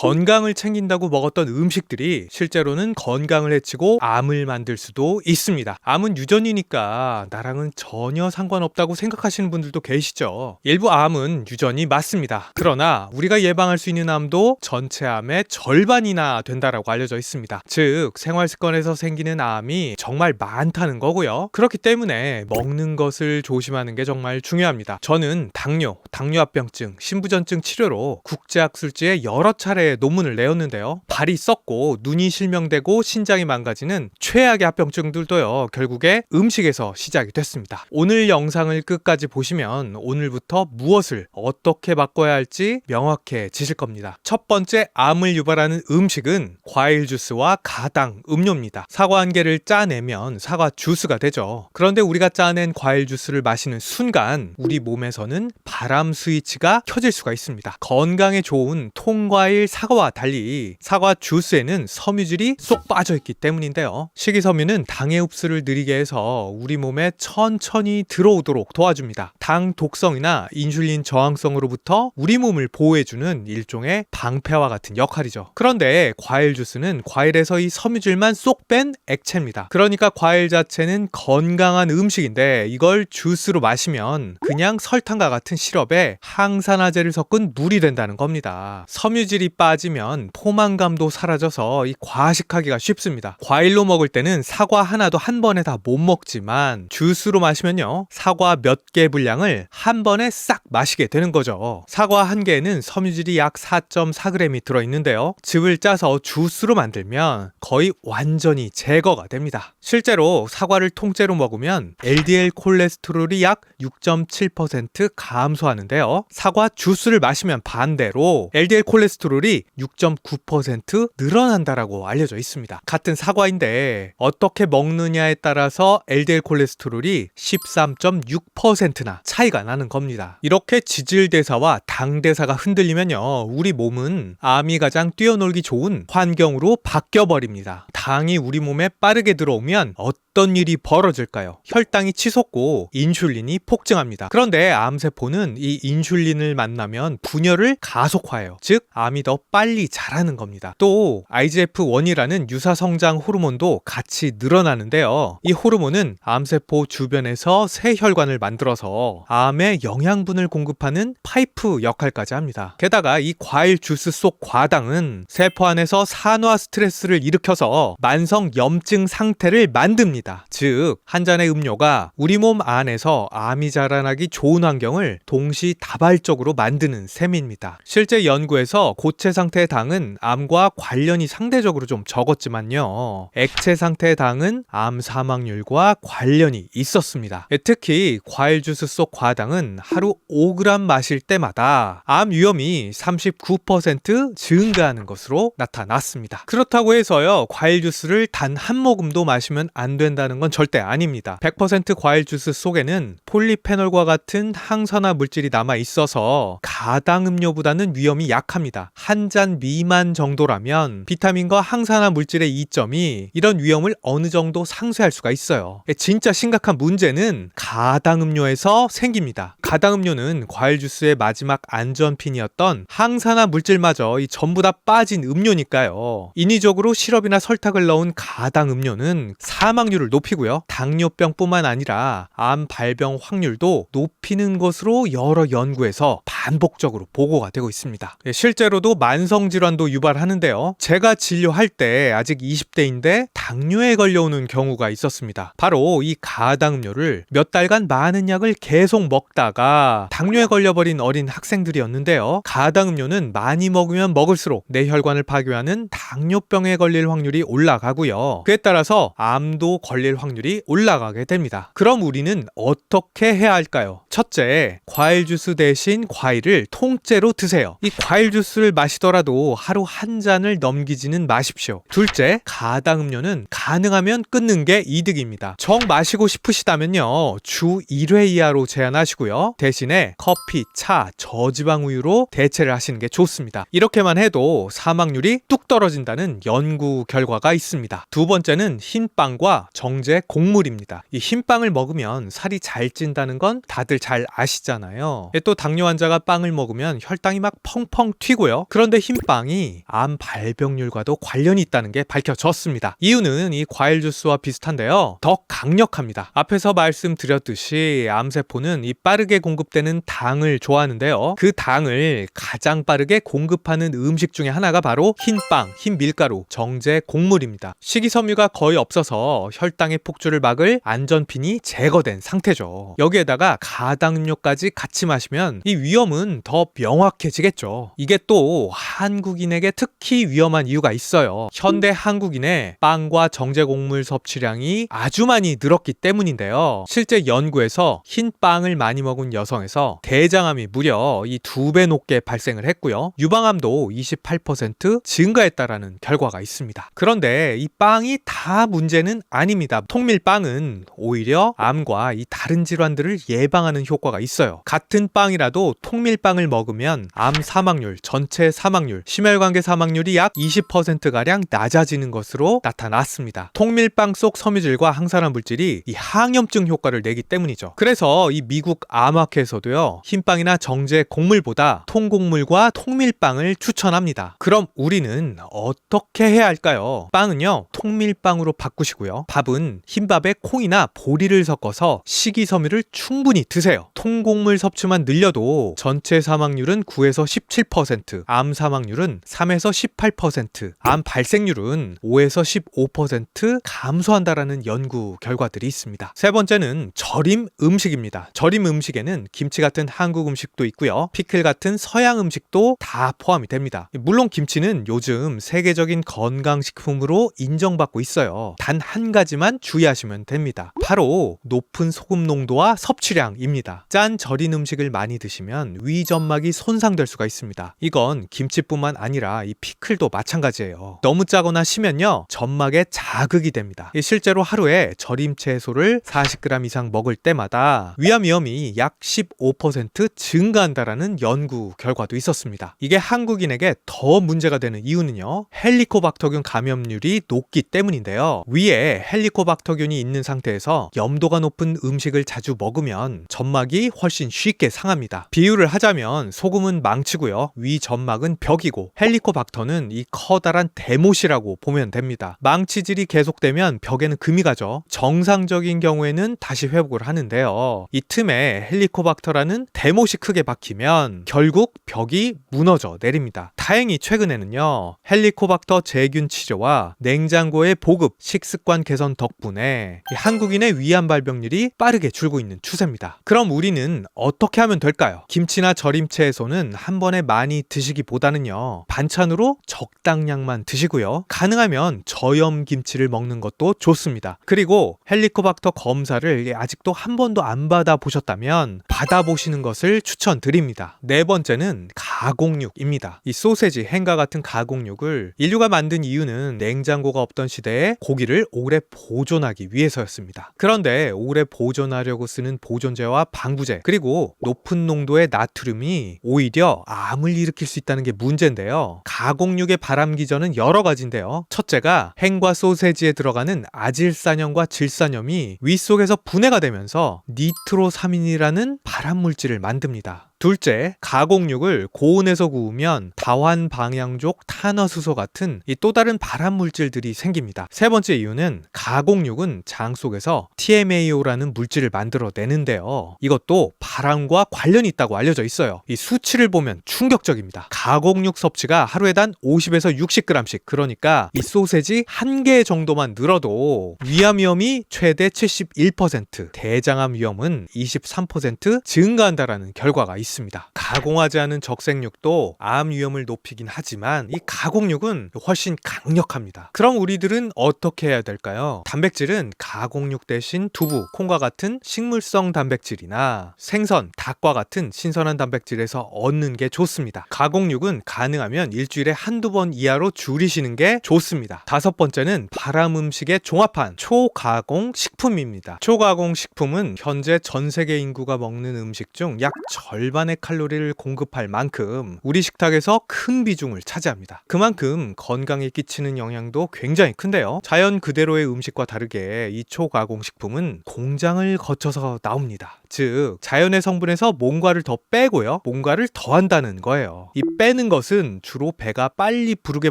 건강을 챙긴다고 먹었던 음식들이 실제로는 건강을 해치고 암을 만들 수도 있습니다. 암은 유전이니까 나랑은 전혀 상관없다고 생각하시는 분들도 계시죠. 일부 암은 유전이 맞습니다. 그러나 우리가 예방할 수 있는 암도 전체 암의 절반이나 된다라고 알려져 있습니다. 즉 생활습관에서 생기는 암이 정말 많다는 거고요. 그렇기 때문에 먹는 것을 조심하는 게 정말 중요합니다. 저는 당뇨, 당뇨합병증, 신부전증 치료로 국제학술지에 여러 차례 논문을 내었는데요. 발이 썩고 눈이 실명되고 신장이 망가지는 최악의 합병증들도요, 결국에 음식에서 시작이 됐습니다. 오늘 영상을 끝까지 보시면 오늘부터 무엇을 어떻게 바꿔야 할지 명확해지실 겁니다. 첫 번째 암을 유발하는 음식은 과일 주스와 가당, 음료입니다. 사과 한 개를 짜내면 사과 주스가 되죠. 그런데 우리가 짜낸 과일 주스를 마시는 순간 우리 몸에서는 바람 스위치가 켜질 수가 있습니다. 건강에 좋은 통과일 사과와 달리 사과 주스에는 섬유질이 쏙 빠져있기 때문인데요. 식이섬유는 당의 흡수를 느리게 해서 우리 몸에 천천히 들어오도록 도와줍니다. 당 독성이나 인슐린 저항성으로부터 우리 몸을 보호해주는 일종의 방패와 같은 역할이죠. 그런데 과일 주스는 과일에서 이 섬유질만 쏙 뺀 액체입니다. 그러니까 과일 자체는 건강한 음식인데 이걸 주스로 마시면 그냥 설탕과 같은 시럽에 항산화제를 섞은 물이 된다는 겁니다. 섬유질이 빠지면 포만감도 사라져서 이 과식하기가 쉽습니다. 과일로 먹을 때는 사과 하나도 한 번에 다 못 먹지만 주스로 마시면요, 사과 몇 개 분량을 한 번에 싹 마시게 되는 거죠. 사과 한 개에는 섬유질이 약 4.4g이 들어있는데요. 즙을 짜서 주스로 만들면 거의 완전히 제거가 됩니다. 실제로 사과를 통째로 먹으면 LDL 콜레스테롤이 약 6.7% 감소하는데요. 사과 주스를 마시면 반대로 LDL 콜레스테롤이 6.9% 늘어난다라고 알려져 있습니다. 같은 사과인데 어떻게 먹느냐에 따라서 LDL 콜레스테롤이 13.6%나 차이가 나는 겁니다. 이렇게 지질대사와 당대사가 흔들리면요, 우리 몸은 암이 가장 뛰어놀기 좋은 환경으로 바뀌어버립니다. 당이 우리 몸에 빠르게 들어오면 어떤 일이 벌어질까요? 혈당이 치솟고 인슐린이 폭증합니다. 그런데 암세포는 이 인슐린을 만나면 분열을 가속화해요. 즉 암이 더 빨리 자라는 겁니다. 또 IGF-1이라는 유사성장 호르몬도 같이 늘어나는데요. 이 호르몬은 암세포 주변에서 새 혈관을 만들어서 암에 영양분을 공급하는 파이프 역할까지 합니다. 게다가 이 과일 주스 속 과당은 세포 안에서 산화 스트레스를 일으켜서 만성 염증 상태를 만듭니다. 즉 한 잔의 음료가 우리 몸 안에서 암이 자라나기 좋은 환경을 동시다발적으로 만드는 셈입니다. 실제 연구에서 고체 상태의 당은 암과 관련이 상대적으로 좀 적었지만요, 액체 상태의 당은 암 사망률과 관련이 있었습니다. 특히 과일 주스 속 과당은 하루 5g 마실 때마다 암 위험이 39% 증가하는 것으로 나타났습니다. 그렇다고 해서요, 과일 주스를 단 한 모금도 마시면 안 된다는 건 절대 아닙니다. 100% 과일 주스 속에는 폴리페놀과 같은 항산화 물질이 남아 있어서 가당 음료보다는 위험이 약합니다. 한 잔 미만 정도라면 비타민과 항산화 물질의 이점이 이런 위험을 어느 정도 상쇄할 수가 있어요. 진짜 심각한 문제는 가당 음료에서 생깁니다. 가당 음료는 과일 주스의 마지막 안전핀이었던 항산화 물질마저 전부 다 빠진 음료니까요. 인위적으로 시럽이나 설탕을 넣은 가당 음료는 사망률을 높이고요, 당뇨병뿐만 아니라 암 발병 확률도 높이는 것으로 여러 연구에서 반복적으로 보고가 되고 있습니다. 실제로도 만성질환도 유발하는데요. 제가 진료할 때 아직 20대인데 당뇨에 걸려오는 경우가 있었습니다. 바로 이 가당 음료를 몇 달간 많은 약을 계속 먹다가 당뇨에 걸려버린 어린 학생들이었는데요. 가당 음료는 많이 먹으면 먹을수록 뇌혈관을 파괴하는 당뇨병에 걸릴 확률이 올라가고요. 그에 따라서 암도 걸릴 확률이 올라가게 됩니다. 그럼 우리는 어떻게 해야 할까요? 첫째, 과일 주스 대신 과일을 통째로 드세요. 이 과일 주스를 마시더라도 하루 한 잔을 넘기지는 마십시오. 둘째, 가당 음료는 가능하면 끊는 게 이득입니다. 정 마시고 싶으시다면요, 주 1회 이하로 제한하시고요. 대신에 커피, 차, 저지방 우유로 대체를 하시는 게 좋습니다. 이렇게만 해도 사망률이 뚝 떨어진다는 연구 결과가 있습니다. 두 번째는 흰빵과 정제 곡물입니다. 이 흰빵을 먹으면 살이 잘 찐다는 건 다들 잘 아시잖아요. 또 당뇨 환자가 빵을 먹으면 혈당이 막 펑펑 튀고요. 그런데 그런데 흰빵이 암 발병률과도 관련이 있다는 게 밝혀졌습니다. 이유는 이 과일 주스와 비슷한데요. 더 강력합니다. 앞에서 말씀드렸듯이 암세포는 이 빠르게 공급되는 당을 좋아하는데요. 그 당을 가장 빠르게 공급하는 음식 중에 하나가 바로 흰빵, 흰밀가루, 정제 곡물입니다. 식이섬유가 거의 없어서 혈당의 폭주를 막을 안전핀이 제거된 상태죠. 여기에다가 가당음료까지 같이 마시면 이 위험은 더 명확해지겠죠. 이게 또 한국인에게 특히 위험한 이유가 있어요. 현대 한국인의 빵과 정제 곡물 섭취량이 아주 많이 늘었기 때문인데요. 실제 연구에서 흰 빵을 많이 먹은 여성에서 대장암이 무려 이 2배 높게 발생을 했고요. 유방암도 28% 증가했다라는 결과가 있습니다. 그런데 이 빵이 다 문제는 아닙니다. 통밀빵은 오히려 암과 이 다른 질환들을 예방하는 효과가 있어요. 같은 빵이라도 통밀빵을 먹으면 암 사망률, 전체 사망률, 심혈관계 사망률이 약 20%가량 낮아지는 것으로 나타났습니다. 통밀빵 속 섬유질과 항산화 물질이 이 항염증 효과를 내기 때문이죠. 그래서 이 미국 암학회에서도요, 흰빵이나 정제 곡물보다 통곡물과 통밀빵을 추천합니다. 그럼 우리는 어떻게 해야 할까요? 빵은요, 통밀빵으로 바꾸시고요. 밥은 흰밥에 콩이나 보리를 섞어서 식이섬유를 충분히 드세요. 통곡물 섭취만 늘려도 전체 사망률은 9에서 17%, 암 사망률은 3에서 18%, 암 발생률은 5에서 15% 감소한다라는 연구 결과들이 있습니다. 세 번째는 절임 음식입니다. 절임 음식에는 김치 같은 한국 음식도 있고요. 피클 같은 서양 음식도 다 포함이 됩니다. 물론 김치는 요즘 세계적인 건강식품으로 인정받고 있어요. 단 한 가지만 주의하시면 됩니다. 바로 높은 소금 농도와 섭취량입니다. 짠 절인 음식을 많이 드시면 위점막이 손상될 수가 있습니다. 이건 김치뿐만 아니라 이 피클도 마찬가지예요. 너무 짜거나 시면요, 점막에 자극이 됩니다. 실제로 하루에 절임 채소를 40g 이상 먹을 때마다 위암 위험이 약 15% 증가한다라는 연구 결과도 있었습니다. 이게 한국인에게 더 문제가 되는 이유는요, 헬리코박터균 감염률이 높기 때문인데요. 위에 헬리코박터균이 있는 상태에서 염도가 높은 음식을 자주 먹으면 점막이 훨씬 쉽게 상합니다. 비유를 하자면 소금은 망치고요, 위 점막은 벽이고 헬리코박터는 이 커다란 대못이라고 보면 됩니다. 망치질이 계속되면 벽에는 금이 가죠. 정상적인 경우에는 다시 회복을 하는데요. 이 틈에 헬리코박터라는 대못이 크게 박히면 결국 벽이 무너져 내립니다. 다행히 최근에는요, 헬리코박터 제균 치료와 냉장고의 보급, 식습관 개선 덕분에 한국인의 위암 발병률이 빠르게 줄고 있는 추세입니다. 그럼 우리는 어떻게 하면 될까요? 김치나 절임 채소는 한 번에 많이 드시기보다는요, 반찬으로 적당량만 드시고요. 가능하면 저염 김치를 먹는 것도 좋습니다. 그리고 헬리코박터 검사를 아직도 한 번도 안 받아보셨다면 받아보시는 것을 추천드립니다. 네 번째는 가공육입니다. 이 소세지, 햄과 같은 가공육을 인류가 만든 이유는 냉장고가 없던 시대에 고기를 오래 보존하기 위해서였습니다. 그런데 오래 보존하려고 쓰는 보존제와 방부제, 그리고 높은 농도의 나트륨이 오히려 암을 일으킬 수 있다는 게 문제인데요. 가공육의 발암기전은 여러 가지인데요. 첫째가 햄과 소세지에 들어가는 아질산염과 질산염이 위 속에서 분해가 되면서 니트로사민이라는 발암물질을 만듭니다. 둘째, 가공육을 고온에서 구우면 다환 방향족 탄화수소 같은 이 또 다른 발암 물질들이 생깁니다. 세 번째 이유는 가공육은 장 속에서 TMAO라는 물질을 만들어내는데요. 이것도 발암과 관련이 있다고 알려져 있어요. 이 수치를 보면 충격적입니다. 가공육 섭취가 하루에 단 50에서 60g씩, 그러니까 이 소세지 한 개 정도만 늘어도 위암 위험이 최대 71%, 대장암 위험은 23% 증가한다라는 결과가 있습니다. 가공하지 않은 적색육도 암 위험을 높이긴 하지만 이 가공육은 훨씬 강력합니다. 그럼 우리들은 어떻게 해야 될까요? 단백질은 가공육 대신 두부, 콩과 같은 식물성 단백질이나 생선, 닭과 같은 신선한 단백질에서 얻는 게 좋습니다. 가공육은 가능하면 일주일에 한두 번 이하로 줄이시는 게 좋습니다. 다섯 번째는 발암 음식에 종합한 초가공 식품입니다. 초가공 식품은 현재 전 세계 인구가 먹는 음식 중 약 절반의 칼로리를 공급할 만큼 우리 식탁에서 큰 비중을 차지합니다. 그만큼 건강에 끼치는 영향도 굉장히 큰데요. 자연 그대로의 음식과 다르게 이 초가공 식품은 공장을 거쳐서 나옵니다. 즉 자연의 성분에서 뭔가를 더 빼고요, 뭔가를 더한다는 거예요. 이 빼는 것은 주로 배가 빨리 부르게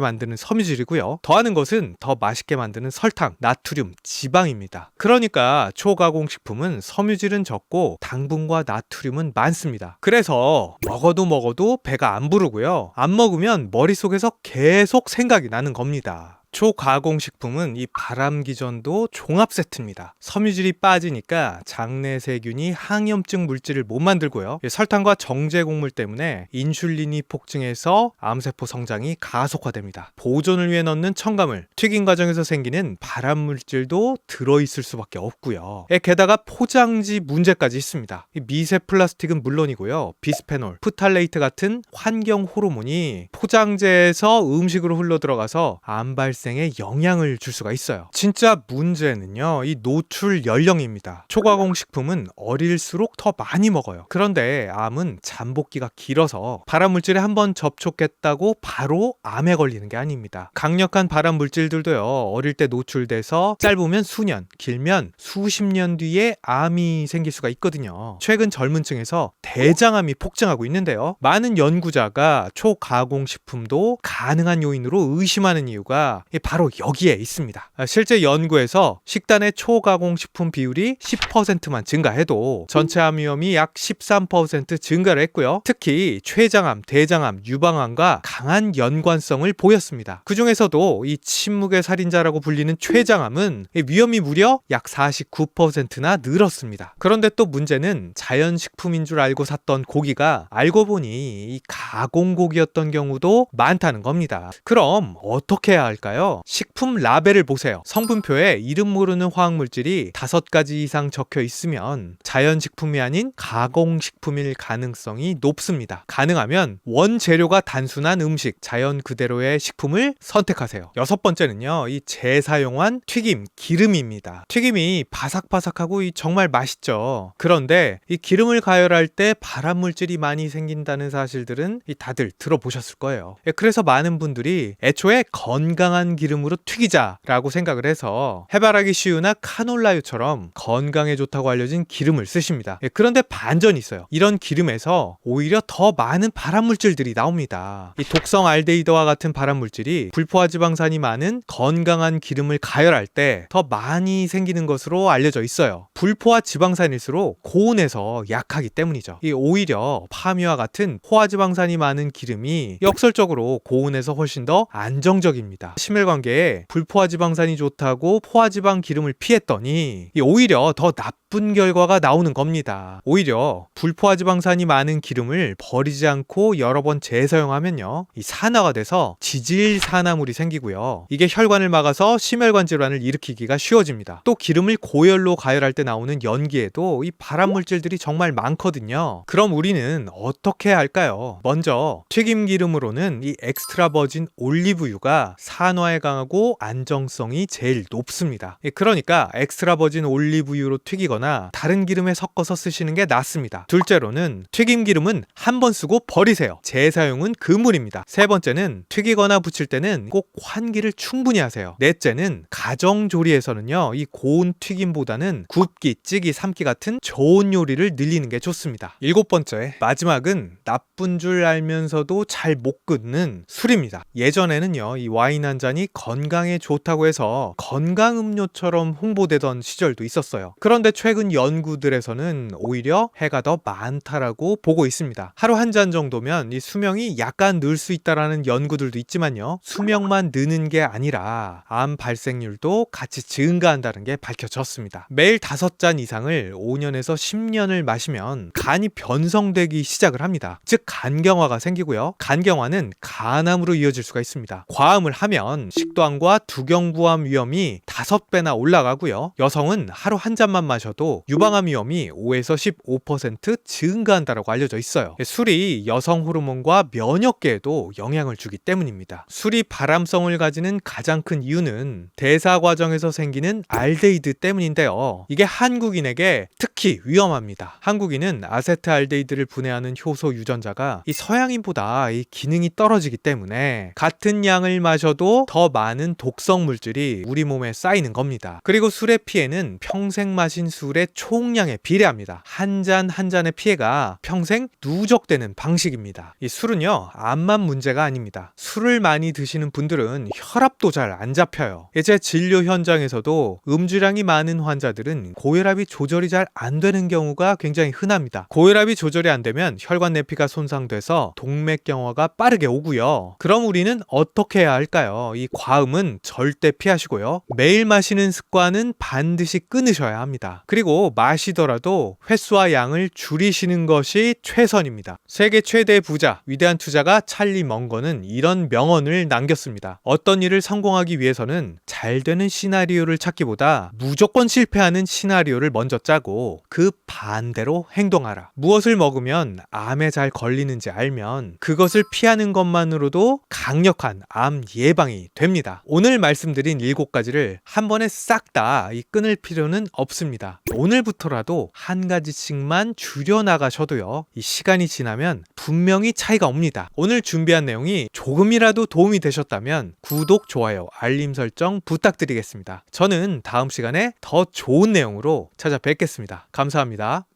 만드는 섬유질이고요, 더하는 것은 더 맛있게 만드는 설탕, 나트륨, 지방입니다. 그러니까 초가공식품은 섬유질은 적고 당분과 나트륨은 많습니다. 그래서 먹어도 배가 안 부르고요, 안 먹으면 머릿속에서 계속 생각이 나는 겁니다. 초가공식품은 이 발암기전도 종합 세트입니다. 섬유질이 빠지니까 장내 세균이 항염증 물질을 못 만들고요, 설탕과 정제 곡물 때문에 인슐린이 폭증해서 암세포 성장이 가속화됩니다. 보존을 위해 넣는 첨가물, 튀김 과정에서 생기는 발암 물질도 들어있을 수밖에 없고요. 게다가 포장지 문제까지 있습니다. 미세 플라스틱은 물론이고요, 비스페놀, 프탈레이트 같은 환경 호르몬이 포장재에서 음식으로 흘러 들어가서 암 발생에 영향을 줄 수가 있어요. 진짜 문제는요, 이 노출 연령입니다. 초가공식품은 어릴수록 더 많이 먹어요. 그런데 암은 잠복기가 길어서 발암물질에 한번 접촉했다고 바로 암에 걸리는 게 아닙니다. 강력한 발암물질들도요, 어릴 때 노출돼서 짧으면 수년, 길면 수십 년 뒤에 암이 생길 수가 있거든요. 최근 젊은 층에서 대장암이 폭증하고 있는데요, 많은 연구자가 초가공식품도 가능한 요인으로 의심하는 이유가 바로 여기에 있습니다. 실제 연구에서 식단의 초가공식품 비율이 10%만 증가해도 전체 암 위험이 약 13% 증가를 했고요, 특히 췌장암, 대장암, 유방암과 강한 연관성을 보였습니다. 그 중에서도 이 침묵의 살인자라고 불리는 췌장암은 위험이 무려 약 49%나 늘었습니다. 그런데 또 문제는 자연식품인 줄 알고 샀던 고기가 알고 보니 이 가공고기였던 경우도 많다는 겁니다. 그럼 어떻게 해야 할까요? 식품 라벨을 보세요. 성분표에 이름 모르는 화학물질이 5가지 이상 적혀 있으면 자연식품이 아닌 가공식품일 가능성이 높습니다. 가능하면 원재료가 단순한 음식, 자연 그대로의 식품을 선택하세요. 6번째는요, 이 재사용한 튀김, 기름입니다. 튀김이 바삭바삭하고 정말 맛있죠. 그런데 이 기름을 가열할 때 발암물질이 많이 생긴다는 사실들은 다들 들어보셨을 거예요. 그래서 많은 분들이 애초에 건강한 기름으로 튀기자라고 생각을 해서 해바라기 씨유나 카놀라유처럼 건강에 좋다고 알려진 기름을 쓰십니다. 그런데 반전이 있어요. 이런 기름에서 오히려 더 많은 발암물질들이 나옵니다. 이 독성 알데히드와 같은 발암물질이 불포화 지방산이 많은 건강한 기름을 가열할 때 더 많이 생기는 것으로 알려져 있어요. 불포화 지방산일수록 고온에서 약하기 때문이죠. 오히려 파미와 같은 포화 지방산이 많은 기름이 역설적으로 고온에서 훨씬 더 안정적입니다. 심혈관계에 불포화 지방산이 좋다고 포화 지방 기름을 피했더니 오히려 더 나쁜 결과가 나오는 겁니다. 오히려 불포화 지방산이 많은 기름을 버리지 않고 여러 번 재사용하면요, 이 산화가 돼서 지질산화물이 생기고요, 이게 혈관을 막아서 심혈관 질환을 일으키기가 쉬워집니다. 또 기름을 고열로 가열할 때 나오는 연기에도 이 발암물질들이 정말 많거든요. 그럼 우리는 어떻게 해야 할까요? 먼저 튀김 기름으로는 이 엑스트라 버진 올리브유가 산화에 강하고 안정성이 제일 높습니다. 그러니까 엑스트라 버진 올리브유로 튀기거나 다른 기름에 섞어서 쓰시는 게 낫습니다. 둘째로는 튀김 기름은 한 번 쓰고 버리세요. 재사용은 금물입니다. 세 번째는 튀기거나 부칠 때는 꼭 환기를 충분히 하세요. 넷째는 가정 조리에서는요, 이 고온 튀김보다는 굽기, 찌기, 삶기 같은 좋은 요리를 늘리는 게 좋습니다. 7번째, 마지막은 나쁜 줄 알면서도 잘 못 끊는 술입니다. 예전에는요, 이 와인 한 잔이 건강에 좋다고 해서 건강음료처럼 홍보되던 시절도 있었어요. 그런데 최근 연구들에서는 오히려 해가 더 많다라고 보고 있습니다. 하루 한 잔 정도면 이 수명이 약간 늘 수 있다라는 연구들도 있지만요, 수명만 느는 게 아니라 암 발생률도 같이 증가한다는 게 밝혀졌습니다. 매일 5잔 이상을 5년에서 10년을 마시면 간이 변성되기 시작을 합니다. 즉 간경화가 생기고요, 간경화는 간암으로 이어질 수가 있습니다. 과음을 하면 식도암과 두경부암 위험이 5배나 올라가고요, 여성은 하루 한 잔만 마셔도 유방암 위험이 5에서 15% 증가한다고 알려져 있어요. 술이 여성 호르몬과 면역계에도 영향을 주기 때문입니다. 술이 발암성을 가지는 가장 큰 이유는 대사 과정에서 생기는 알데히드 때문인데요, 이게 한국인에게 특히 위험합니다. 한국인은 아세트알데히드를 분해하는 효소 유전자가 이 서양인보다 이 기능이 떨어지기 때문에 같은 양을 마셔도 더 많은 독성 물질이 우리 몸에 쌓이는 겁니다. 그리고 술의 피해는 평생 마신 술 술의 총량에 비례합니다. 한 잔 한 잔의 피해가 평생 누적되는 방식입니다. 이 술은요, 암만 문제가 아닙니다. 술을 많이 드시는 분들은 혈압도 잘 안 잡혀요. 제 진료 현장에서도 음주량이 많은 환자들은 고혈압이 조절이 잘 안 되는 경우가 굉장히 흔합니다. 고혈압이 조절이 안 되면 혈관 내피가 손상돼서 동맥경화가 빠르게 오고요. 그럼 우리는 어떻게 해야 할까요? 이 과음은 절대 피하시고요. 매일 마시는 습관은 반드시 끊으셔야 합니다. 그리고 마시더라도 횟수와 양을 줄이시는 것이 최선입니다. 세계 최대 부자, 위대한 투자가 찰리 멍거는 이런 명언을 남겼습니다. 어떤 일을 성공하기 위해서는 잘 되는 시나리오를 찾기보다 무조건 실패하는 시나리오를 먼저 짜고 그 반대로 행동하라. 무엇을 먹으면 암에 잘 걸리는지 알면 그것을 피하는 것만으로도 강력한 암 예방이 됩니다. 오늘 말씀드린 7가지를 한 번에 싹 다 끊을 필요는 없습니다. 오늘부터라도 한 가지씩만 줄여나가셔도요, 이 시간이 지나면 분명히 차이가 옵니다. 오늘 준비한 내용이 조금이라도 도움이 되셨다면 구독, 좋아요, 알림 설정 부탁드리겠습니다. 저는 다음 시간에 더 좋은 내용으로 찾아뵙겠습니다. 감사합니다.